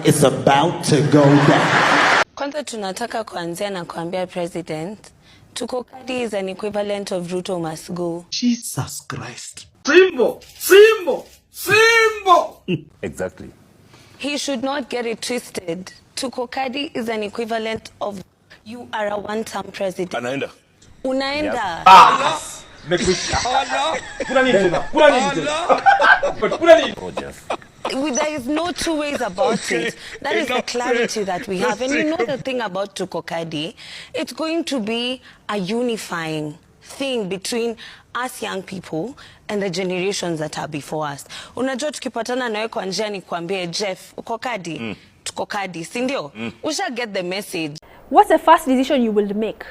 is about to go down. Kwanza tunataka kuanzia na kuambia President, Tukokadi is an equivalent of Ruto must go. Jesus Christ. Simbo! Simbo! Simbo! Exactly. He should not get it twisted. Tukokadi is an equivalent of you are a one-term president. Anaenda. Unaenda. Yep. Ah! There is no two ways about it. That is the clarity that we have. And you know the thing about Tukokadi, it's going to be a unifying thing between us young people and the generations that are before us. Unajua tukipatana nawe kwa njia ni kuambie Jeff, ukokadi, tukokadi, si ndio? We shall get the message. What's the first decision you will make?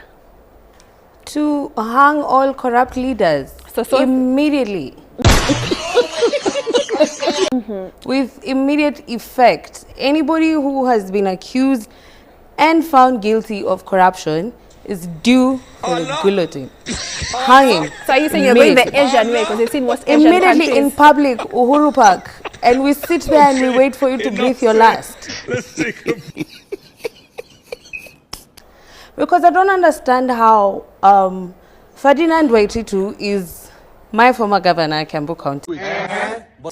To hang all corrupt leaders immediately. With immediate effect. Anybody who has been accused and found guilty of corruption is due for the guillotine. Hanging. So are you saying you're going the Asian way because you've seen what's Asian immediately countries? In public, Uhuru Park, and we sit there and we wait for you to breathe your last. Let's take a Because I don't understand how Ferdinand Waititu is my former governor, Kiambu County.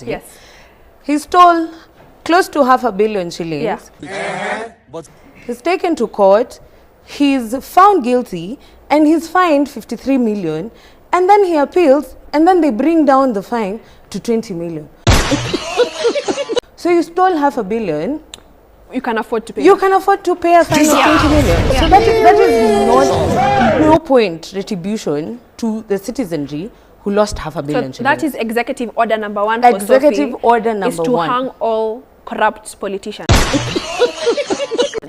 Yes. He stole close to $500 million shillings. Yeah. He's taken to court. He's found guilty and he's fined 53 million. And then he appeals and then they bring down the fine to 20 million. So you stole $500 million. You can afford to pay. You can afford to pay a fine of 20 million. So that is not no point retribution to the citizenry who lost $500 million. So that is executive order number 1 for executive order number 1 is to hang all corrupt politicians.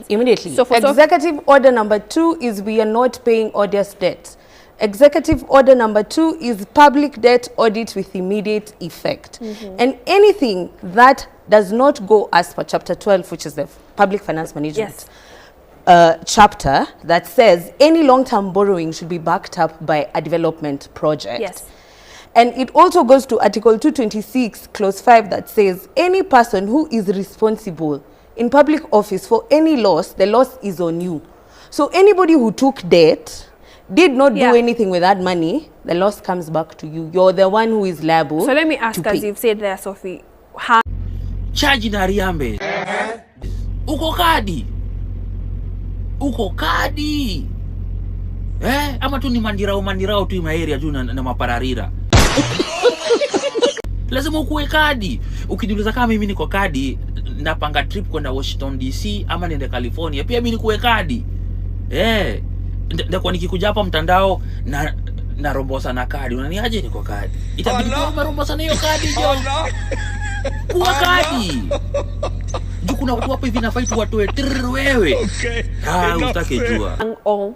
Immediately. So executive order number 2 is we are not paying odious debt. Executive order number 2 is public debt audit with immediate effect. And anything that does not go as per chapter 12, which is the public finance management chapter, that says any long-term borrowing should be backed up by a development project. Yes. And it also goes to Article 226, Clause 5, that says any person who is responsible in public office for any loss, the loss is on you. So anybody who took debt, did not do anything with that money, the loss comes back to you. You're the one who is liable. So let me ask, as you've said there, Sophie, how... Charge na riambe. Uko kadi. Uko kadi. Ama tu ni mandirao tu area tu na mapararira. Lazima ukuwe kadi. Ukijiuliza kama mimi niko kadi, napanga trip kwenda Washington DC ama niende California, pia mimi nikuwe kadi. Ndakwa nikikuja hapa mtandao na rombosa na kadi. Unaniaje niko kadi? Itabidi kwa rombosa na hiyo kadi jo. Kuwa kadi. Juu kuna watu hapa hivi na fight watu wewe. Utake jua. All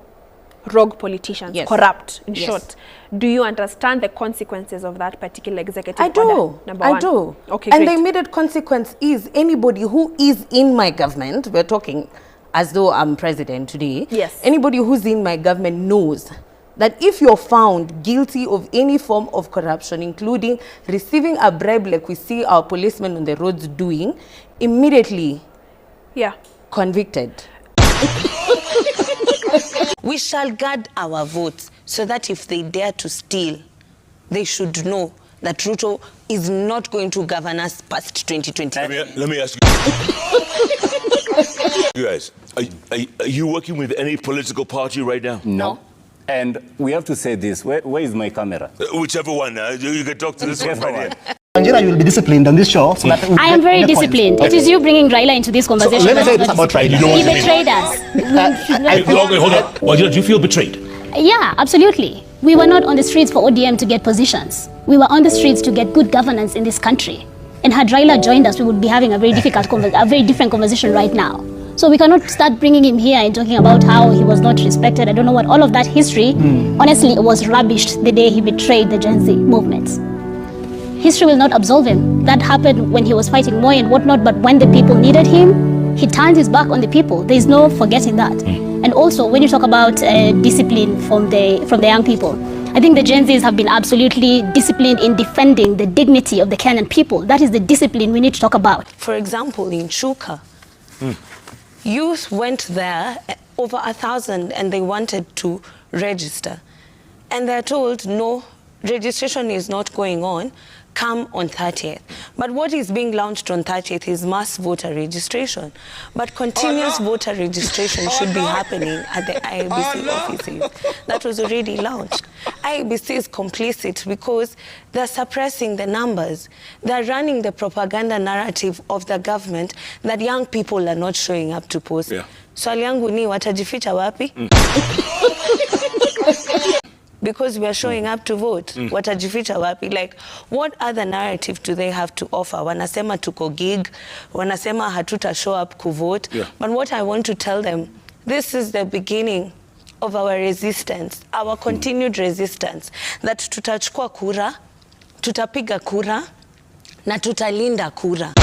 rogue politicians, corrupt, in short. Do you understand the consequences of that particular executive order? I do. Okay, and great. the immediate consequence is anybody who is in my government, we're talking as though I'm president today. Yes. Anybody who's in my government knows that if you're found guilty of any form of corruption, including receiving a bribe like we see our policemen on the roads doing, immediately convicted. We shall guard our votes so that if they dare to steal, they should know that Ruto is not going to govern us past 2020. Let me ask you guys, are you working with any political party right now? No. And we have to say this, where is my camera? Whichever one, you can talk to this one right here. Angela, you will be disciplined on this show. So that I am very disciplined. It is you bringing Raila into this conversation. So let me say this about Raila. He betrayed us. Hold on. Well, do you feel betrayed? Yeah, absolutely. We were not on the streets for ODM to get positions. We were on the streets to get good governance in this country. And had Raila joined us, we would be having a very different conversation right now. So we cannot start bringing him here and talking about how he was not respected. I don't know what all of that history. Honestly, it was rubbished the day he betrayed the Gen Z movements. History will not absolve him. That happened when he was fighting Moi and whatnot, but when the people needed him, he turned his back on the people. There is no forgetting that. And also, when you talk about discipline from the young people, I think the Gen Zs have been absolutely disciplined in defending the dignity of the Kenyan people. That is the discipline we need to talk about. For example, in Chuka, Youth went there, over 1,000, and they wanted to register. And they're told, no, registration is not going on, come on 30th. But what is being launched on 30th is mass voter registration. But continuous voter registration should be happening at the IEBC offices. That was already launched. IEBC is complicit because they're suppressing the numbers. They're running the propaganda narrative of the government that young people are not showing up to post. Yeah. Swali yangu ni watajificha wapi? Because we are showing up to vote. Watajificha wapi? Like, what other narrative do they have to offer? Wanasema tuko gig, wanasema hatuta show up ku vote. Yeah. But what I want to tell them, this is the beginning of our resistance, our continued resistance, that tutachukua kura, tutapiga kura, na tutalinda kura.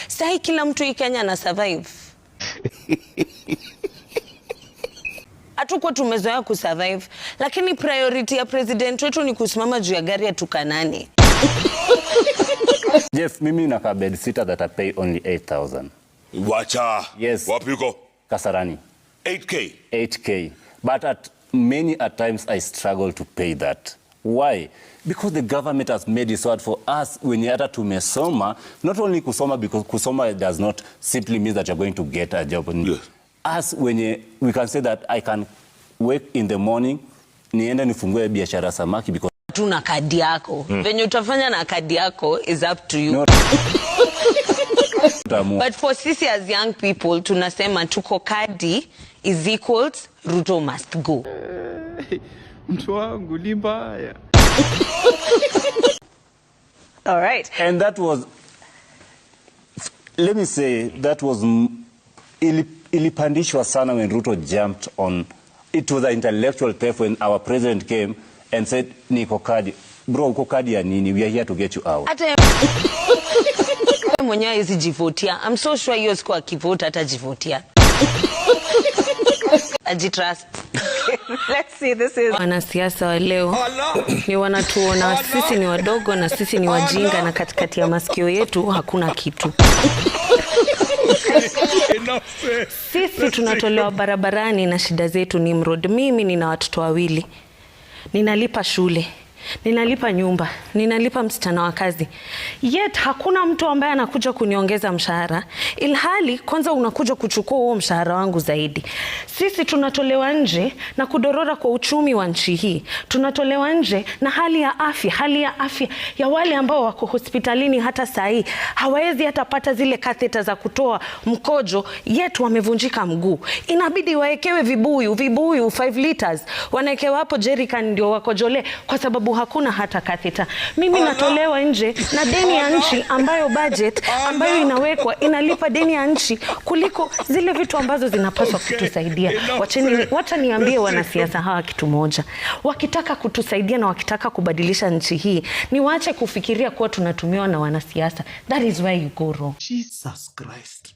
Sahi kila mtu hii Kenya na survive. Hatuko tumezoea kusurvive, lakini priority ya president wetu ni kusimama juu ya gari ya tukanani. Jeff, mimi naka bed sitter that I pay only 8,000. Wacha. Yes. Wapi uko? Kasarani. 8K. 8K. But at times I struggle to pay that. Why? Because the government has made it so hard for us when you hata tumesoma, not only kusoma, because kusoma does not simply mean that you're going to get a job. Yes. As when we can say that I can wake in the morning, niende nifungue biashara samaki because tuna kadi yako. Venye utafanya na kadi yako is up to you. No. But for sisi as young people, tunasema tuko kadi is equals Ruto must go. Mtu wangu ni mbaya. All right. And that was, let me say, that was ilipandishwa sana when Ruto jumped on. It was an intellectual theft when our president came and said, niko kadi. Bro, uko kadi ya nini? We are here to get you out. Ata mwenyewe hizi jivotia. I'm so sure hiyo siku akivota atajivotia. Ajitrust. Let's see, this is... Wanasiasa wa leo ni wanatuona sisi ni wadogo na sisi ni wajinga na katikati ya masikio yetu hakuna kitu. Sisi tunatolewa barabarani na shida zetu ni mrod. Mimi nina watoto wawili. Ninalipa shule. Ninalipa nyumba, ninalipa msichana wa kazi. Yet hakuna mtu ambaye anakuja kuniongeza mshahara. Ilhali kwanza unakuja kuchukua huo mshahara wangu zaidi. Sisi tunatolewa nje na kudorora kwa uchumi wa nchi hii. Tunatolewa nje na hali ya afya ya wale ambao wako hospitalini hata saa hii. Hawawezi hata pata zile katheta za kutoa mkojo, yet wamevunjika mguu. Inabidi waekewe vibuyu 5 liters. Wanaekewa hapo jerrycan ndio wakojole kwa sababu hakuna hata katheta. Mimi natolewa nje na deni ya nchi ambayo budget ambayo inawekwa inalipa deni ya nchi kuliko zile vitu ambazo zinapaswa kutusaidia. Wacha niambie wanasiasa hawa kitu moja. Wakitaka kutusaidia na wakitaka kubadilisha nchi hii, ni waache kufikiria kuwa tunatumiwa na wanasiasa. That is where you go wrong. Jesus Christ.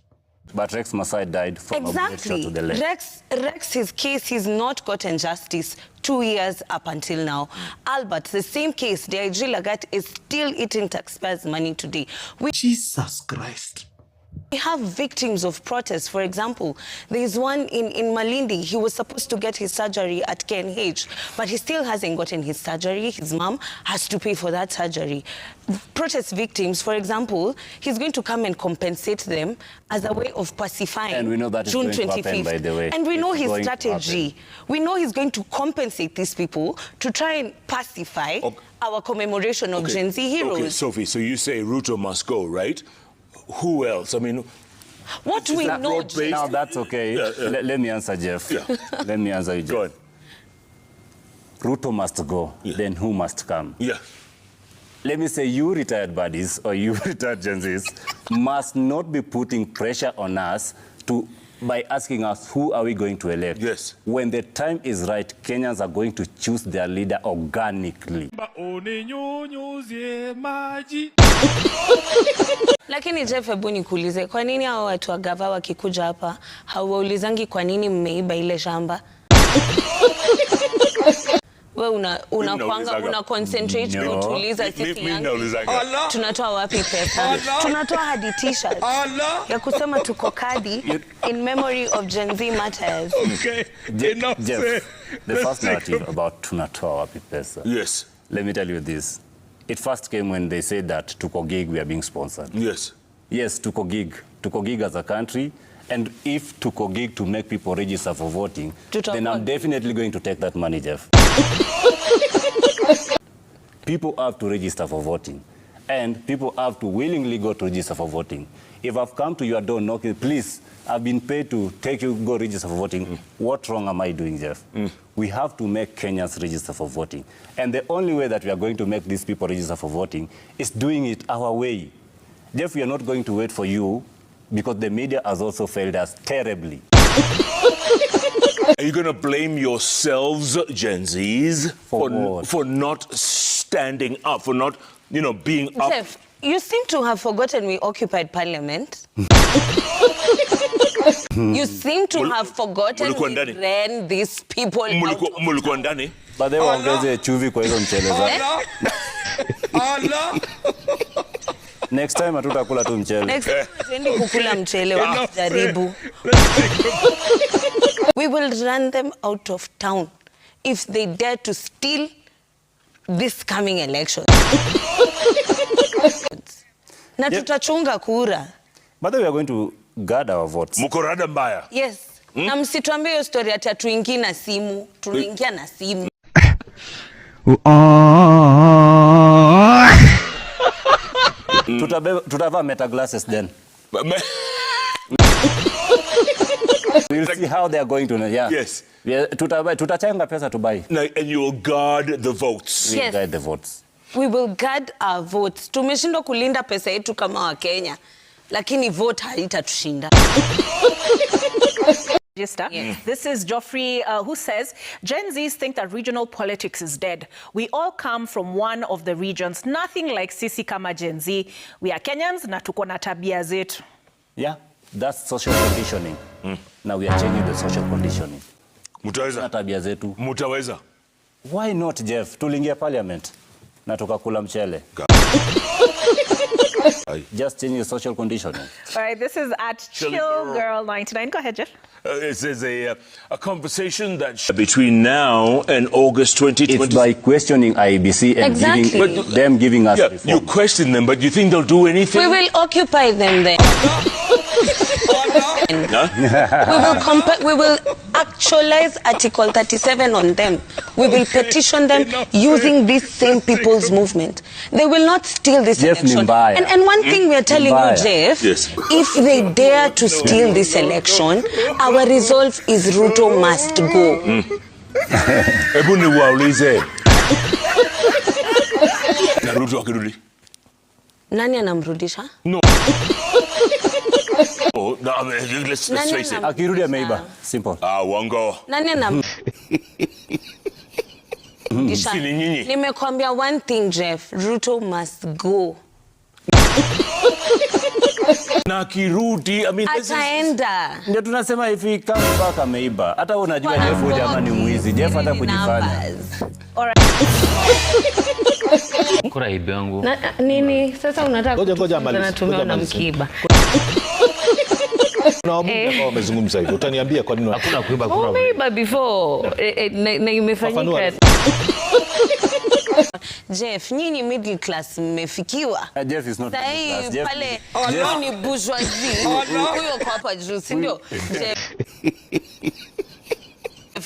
But Rex Masai died from a bullet shot to the leg. Rex, his case, he's not gotten justice 2 years up until now. Albert, the same case, DIG Lagat is still eating taxpayers' money today. Jesus Christ. We have victims of protests. For example, there is one in Malindi. He was supposed to get his surgery at KNH, but he still hasn't gotten his surgery. His mom has to pay for that surgery. Protest victims, for example, he's going to come and compensate them as a way of pacifying. And we know that is June going 25th. to happen, by the way. And we know it's his strategy. We know he's going to compensate these people to try and pacify our commemoration of Gen Z heroes. Okay, Sophie, so you say Ruto must go, right? Who else? I mean, what do we know? Now that's okay. Let me answer, Jeff. Yeah. Let me answer you, Jeff. Go on. Ruto must go. Yeah. Then who must come? Yeah. Let me say, you retired buddies or you retired Gen Zs must not be putting pressure on us by asking us who are we going to elect. Yes. When the time is right, Kenyans are going to choose their leader organically. Lakini Jeff, hebu nikuulize, kwa nini hao watu wa gava wakikuja hapa hawaulizangi kwa nini mmeiba ile shamba? Wewe una concentrate kutuliza sisi yangu. Tunatoa wapi pesa? Tunatoa hadi t-shirts ya kusema tuko kadi in memory of Gen Z matters. Okay. Jeff, the first narrative about tunatoa wapi pesa. Yes. Let me tell you this. It first came when they said that Tuko Gig we are being sponsored. Yes. Yes, Tuko Gig as a country. And if Tuko Gig to make people register for voting, then I'm definitely going to take that money, Jeff. People have to register for voting. And people have to willingly go to register for voting. If I've come to your door knocking, please, I've been paid to take you, go register for voting. What wrong am I doing, Jeff? We have to make Kenyans register for voting. And the only way that we are going to make these people register for voting is doing it our way. Jeff, we are not going to wait for you because the media has also failed us terribly. Are you going to blame yourselves, Gen Zs, for not standing up, for not, you know, being up? Jeff, you seem to have forgotten we occupied parliament. You seem to have forgotten we ran these people out of town. But they were chuvi kwa hizo mchele zao. Next time hatutakula tu mchele. Next time tuendi kukula mchele wa jaribu. We will run them out of town if they dare to steal this coming election. Na tutachunga kura. But we are going to guard our votes. Mukorada mbaya. Yes. Na msituambie hiyo story ati tuingie na simu, tunaingia na simu. Tutavaa meta glasses then. We'll see how they are going to, yeah. Yes. Tutachanga pesa to buy. And you will guard the votes. Yes. Guard the votes. We will guard our votes. Tumeshindwa kulinda pesa yetu kama wa Kenya, lakini vote haitatushinda. Yes. This is Geoffrey who says, Gen Zs think that regional politics is dead. We all come from one of the regions. Nothing like sisi kama Gen Z. We are Kenyans na tuko na tabia zetu. Yeah, that's social conditioning. Now we are changing the social conditioning. Mutaweza. Na tabia zetu. Mutaweza. Why not, Jeff? Tulingia parliament na tukakula mchele. Just changing the social conditioning. All right, this is at ChillGirl99. Go ahead, Jeff. It says a conversation that between now and August 2020. It's by questioning IEBC and giving us reform. You question them, but you think they'll do anything? We will occupy them then. We will actualize Article 37 on them. We will petition them using this same people's movement. They will not steal this election. And one thing we are telling you, Jeff, if they dare to steal this election, our resolve is Ruto must go. Ebu ni waulize. Na Ruto akirudi? Nani anamrudisha? No. Oh, no, I mean, let's face it. Akirudi ameiba. Simple. Wango. Nani anam... Nimekwambia one thing, Jeff. Ruto must go. Na kirudi, I mean, ataenda. Ndio tunasema if he comes back ameiba. Hata unajua Jeff huyu jamani mwizi. Jeff hata kujifanya. Kura ibe yangu. Nini? Sasa unataka ngoja na mkiba. Na wabunge wamezungumza hivyo. Utaniambia kwa nini hakuna kuiba kura? Umeiba before na imefanyika. Jeff, nyinyi middle class mmefikiwa. Jeff is not middle class. Pale ni bourgeoisie. Huyo kwa hapa juu, si ndio? Jeff.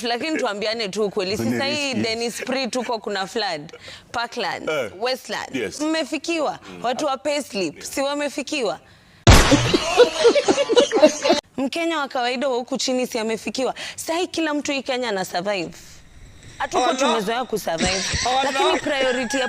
Lakini tuambiane tu kweli, sasa hii Dennis Spree tuko kuna flood, Parkland, Westland. Mmefikiwa. Watu wa payslip si wamefikiwa. Mkenya wa kawaida wa huku chini si amefikiwa. Sasa kila mtu hii Kenya ana survive. Hatuko tumezoea kusurvive. Lakini priority ya